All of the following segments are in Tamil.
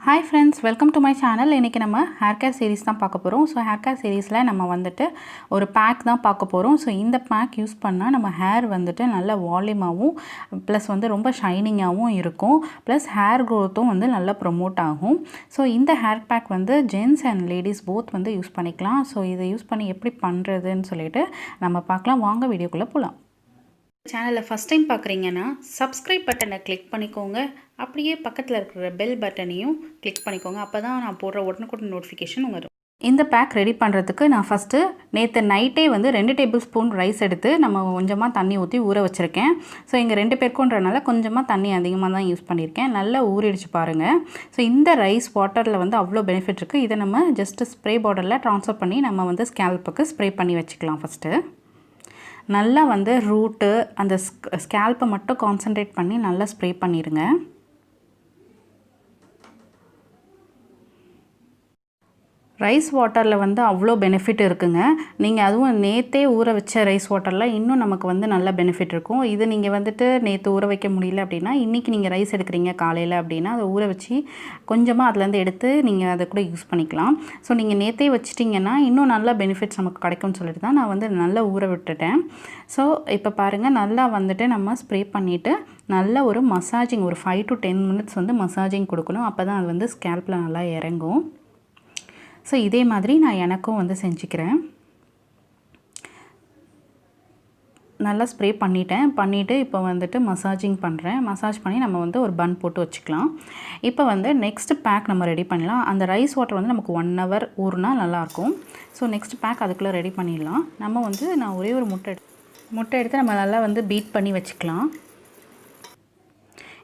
Hi friends, welcome to my channel. இன்னைக்கு நம்ம ஹேர் கேர் சீரிஸ் தான் பார்க்க போகிறோம். ஸோ ஹேர் கேர் சீரீஸில் நம்ம வந்துட்டு ஒரு பேக் தான் பார்க்க போகிறோம். ஸோ இந்த பேக் யூஸ் பண்ணால் நம்ம ஹேர் வந்துட்டு நல்ல வால்யூமாகவும் ப்ளஸ் வந்து ரொம்ப ஷைனிங்காகவும் இருக்கும். ப்ளஸ் ஹேர் க்ரோத்தும் வந்து நல்லா ப்ரொமோட் ஆகும். ஸோ இந்த ஹேர் பேக் வந்து ஜென்ஸ் அண்ட் லேடிஸ் போத் வந்து யூஸ் பண்ணிக்கலாம். ஸோ இதை யூஸ் பண்ணி எப்படி பண்ணுறதுன்னு சொல்லிட்டு நம்ம பார்க்கலாம். வாங்க வீடியோக்குள்ளே போகலாம். சேனலில் ஃபஸ்ட் டைம் பார்க்குறீங்கன்னா சப்ஸ்கிரைப் பட்டனை கிளிக் பண்ணிக்கோங்க. அப்படியே பக்கத்தில் இருக்கிற பெல் பட்டனையும் கிளிக் பண்ணிக்கோங்க. அப்போ தான் நான் போடுற உடனுக்குடன் நோட்டிஃபிகேஷன் வரும். இந்த பேக் ரெடி பண்ணுறதுக்கு நான் ஃபஸ்ட்டு நேற்று நைட்டே வந்து 2 டேபிள் ஸ்பூன் ரைஸ் எடுத்து நம்ம கொஞ்சமாக தண்ணி ஊற்றி ஊற வச்சுருக்கேன். ஸோ இங்கே 2 பேருக்குன்றனால கொஞ்சமாக தண்ணி அதிகமாக தான் யூஸ் பண்ணியிருக்கேன். நல்லா ஊறிடுச்சு பாருங்கள். ஸோ இந்த ரைஸ் வாட்டரில் வந்து அவ்வளோ பெனிஃபிட் இருக்குது. இதை நம்ம ஜஸ்ட்டு ஸ்ப்ரே பாட்டிலில் ட்ரான்ஸ்ஃபர் பண்ணி நம்ம வந்து ஸ்கேல்ப்புக்கு ஸ்ப்ரே பண்ணி வச்சுக்கலாம். ஃபஸ்ட்டு நல்லா வந்து ரூட்டு அந்த ஸ்கேல்ப்பை மட்டும் கான்சன்ட்ரேட் பண்ணி நல்லா ஸ்ப்ரே பண்ணிடுங்க. ரைஸ் வாட்டரில் வந்து அவ்வளோ பெனிஃபிட் இருக்குங்க. நீங்கள் அதுவும் நேற்றே ஊற வச்ச ரைஸ் வாட்டரில் இன்னும் நமக்கு வந்து நல்ல பெனிஃபிட் இருக்கும். இது நீங்கள் வந்துட்டு நேற்று ஊற வைக்க முடியல அப்படின்னா இன்றைக்கி நீங்கள் ரைஸ் எடுக்கிறீங்க காலையில் அப்படின்னா அதை ஊற வச்சு கொஞ்சமாக அதுலேருந்து எடுத்து நீங்கள் அதை கூட யூஸ் பண்ணிக்கலாம். ஸோ நீங்கள் நேற்றே வச்சிட்டிங்கன்னா இன்னும் நல்ல பெனிஃபிட்ஸ் நமக்கு கிடைக்கும்னு சொல்லிட்டு தான் நான் வந்து நல்லா ஊற விட்டுட்டேன். ஸோ இப்போ பாருங்கள் நல்லா வந்துட்டு நம்ம ஸ்ப்ரே பண்ணிவிட்டு நல்ல ஒரு மசாஜிங் ஒரு 5 to 10 minutes வந்து மசாஜிங் கொடுக்கணும். அப்போ தான் அது வந்து ஸ்கேல்ப்பில் நல்லா இறங்கும். ஸோ இதே மாதிரி நான் எனக்கும் வந்து செஞ்சுக்கிறேன். நல்லா ஸ்ப்ரே பண்ணிவிட்டு இப்போ வந்துட்டு மசாஜிங் பண்ணுறேன். மசாஜ் பண்ணி நம்ம வந்து ஒரு பன் போட்டு வச்சுக்கலாம். இப்போ வந்து நெக்ஸ்ட் பேக் நம்ம ரெடி பண்ணலாம். அந்த ரைஸ் வாட்டர் வந்து நமக்கு 1 hour ஊறுனா நல்லாயிருக்கும். ஸோ நெக்ஸ்ட் பேக் அதுக்குள்ளே ரெடி பண்ணிடலாம். நம்ம வந்து நான் ஒரே ஒரு முட்டை எடுத்து நம்ம நல்லா வந்து பீட் பண்ணி வச்சுக்கலாம்.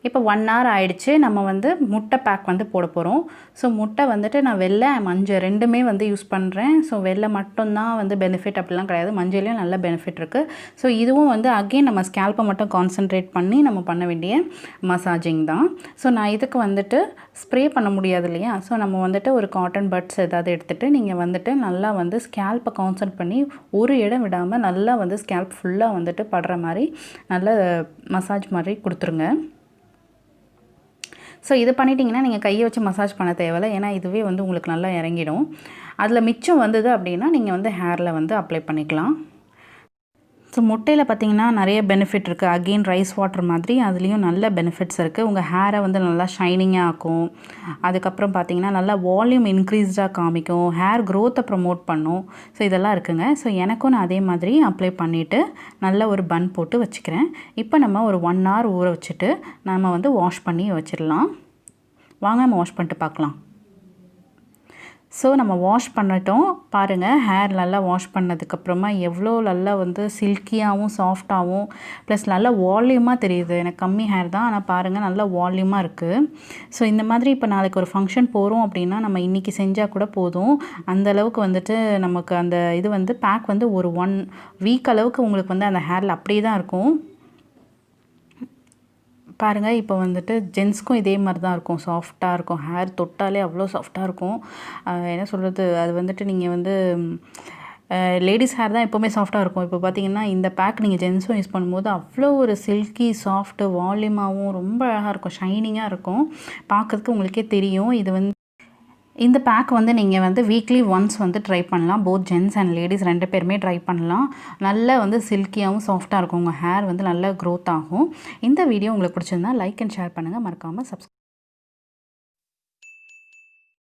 இப்போ 1 hour ஆயிடுச்சு. நம்ம வந்து முட்டை பேக் வந்து போட போகிறோம். ஸோ முட்டை வந்துட்டு நான் வெள்ளை மஞ்சள் ரெண்டுமே வந்து யூஸ் பண்ணுறேன். ஸோ வெள்ளை மட்டும்தான் வந்து பெனிஃபிட் அப்படிலாம் கிடையாது. மஞ்சள்லேயும் நல்ல பெனிஃபிட் இருக்குது. ஸோ இதுவும் வந்து அகெயின் நம்ம ஸ்கேல்ப்பை மட்டும் கான்சன்ட்ரேட் பண்ணி நம்ம பண்ண வேண்டிய மசாஜிங் தான். ஸோ நான் இதுக்கு வந்துட்டு ஸ்ப்ரே பண்ண முடியாது இல்லையா. ஸோ நம்ம வந்துட்டு ஒரு காட்டன் பட்ஸ் ஏதாவது எடுத்துகிட்டு நீங்கள் வந்துட்டு நல்லா வந்து ஸ்கேல்ப்பை கான்சன்ட்ரேட் பண்ணி ஒரு இடம் விடாமல் நல்லா வந்து ஸ்கேல்ப் ஃபுல்லாக வந்துட்டு படுற மாதிரி நல்ல மசாஜ் மாதிரி கொடுத்துருங்க. ஸோ இது பண்ணிட்டீங்கன்னா நீங்கள் கையை வச்சு மசாஜ் பண்ண தேவையில்லை. ஏன்னா இதுவே வந்து உங்களுக்கு நல்லா இறங்கிடும். அதில் மிச்சம் வந்தது அப்படின்னா நீங்கள் வந்து ஹேரில் வந்து அப்ளை பண்ணிக்கலாம். ஸோ முட்டையில் பார்த்திங்கன்னா நிறைய பெனிஃபிட் இருக்குது. அகெயின் ரைஸ் வாட்டர் மாதிரி அதுலேயும் நல்ல பெனிஃபிட்ஸ் இருக்குது. உங்கள் ஹேரை வந்து நல்லா ஷைனிங்காக ஆக்கும். அதுக்கப்புறம் பார்த்திங்கன்னா நல்லா வால்யூம் இன்க்ரீஸ்டாக காமிக்கும். ஹேர் க்ரோத்தை ப்ரமோட் பண்ணும். ஸோ இதெல்லாம் இருக்குங்க. ஸோ எனக்கும் நான் அதே மாதிரி அப்ளை பண்ணிவிட்டு நல்ல ஒரு பன் போட்டு வச்சுக்கிறேன். இப்போ நம்ம ஒரு 1 hour ஊற வச்சுட்டு நம்ம வந்து வாஷ் பண்ணி வச்சிடலாம். வாங்க நம்ம வாஷ் பண்ணிட்டு பார்க்கலாம். ஸோ நம்ம வாஷ் பண்ணிட்டோம் பாருங்கள். ஹேர் நல்லா வாஷ் பண்ணதுக்கப்புறமா எவ்வளோ நல்லா வந்து சில்கியாகவும் சாஃப்டாகவும் ப்ளஸ் நல்லா வால்யூமாக தெரியுது. எனக்கு கம்மி ஹேர் தான், ஆனால் பாருங்கள் நல்லா வால்யூமாக இருக்குது. ஸோ இந்த மாதிரி இப்போ நாளைக்கு ஒரு ஃபங்க்ஷன் போகிறோம் அப்படின்னா நம்ம இன்றைக்கி செஞ்சால் கூட போதும். அந்தளவுக்கு வந்துட்டு நமக்கு அந்த இது வந்து பேக் வந்து ஒரு 1 week அளவுக்கு உங்களுக்கு வந்து அந்த ஹேரில் அப்படியே தான் இருக்கும். பாருங்கள் இப்போ வந்துட்டு ஜென்ஸ்க்கும் இதே மாதிரி தான் இருக்கும். சாஃப்டாக இருக்கும். ஹேர் தொட்டாலே அவ்வளோ சாஃப்டாக இருக்கும். என்ன சொல்கிறது, அது வந்துட்டு நீங்கள் வந்து லேடிஸ் ஹேர் தான் எப்போவுமே சாஃப்டாக இருக்கும். இப்போ பார்த்தீங்கன்னா இந்த பேக் நீங்கள் ஜென்ஸும் யூஸ் பண்ணும்போது அவ்வளோ ஒரு சில்கி சாஃப்ட்டு வால்யூமாகவும் ரொம்ப அழகாக இருக்கும். ஷைனிங்காக இருக்கும். பார்க்கறதுக்கு உங்களுக்கே தெரியும். இது வந்து இந்த பேக் வந்து நீங்கள் வந்து வீக்லி ஒன்ஸ் வந்து ட்ரை பண்ணலாம். போத் ஜென்ஸ் அண்ட் லேடிஸ் 2 பேருமே ட்ரை பண்ணலாம். நல்லா வந்து சில்கியாகவும் சாஃப்டாக இருக்கும். உங்கள் ஹேர் வந்து நல்லா க்ரோத் ஆகும். இந்த வீடியோ உங்களுக்கு பிடிச்சிருந்தா லைக் அண்ட் ஷேர் பண்ணுங்கள். மறக்காமல் சப்ஸ்கிரைப்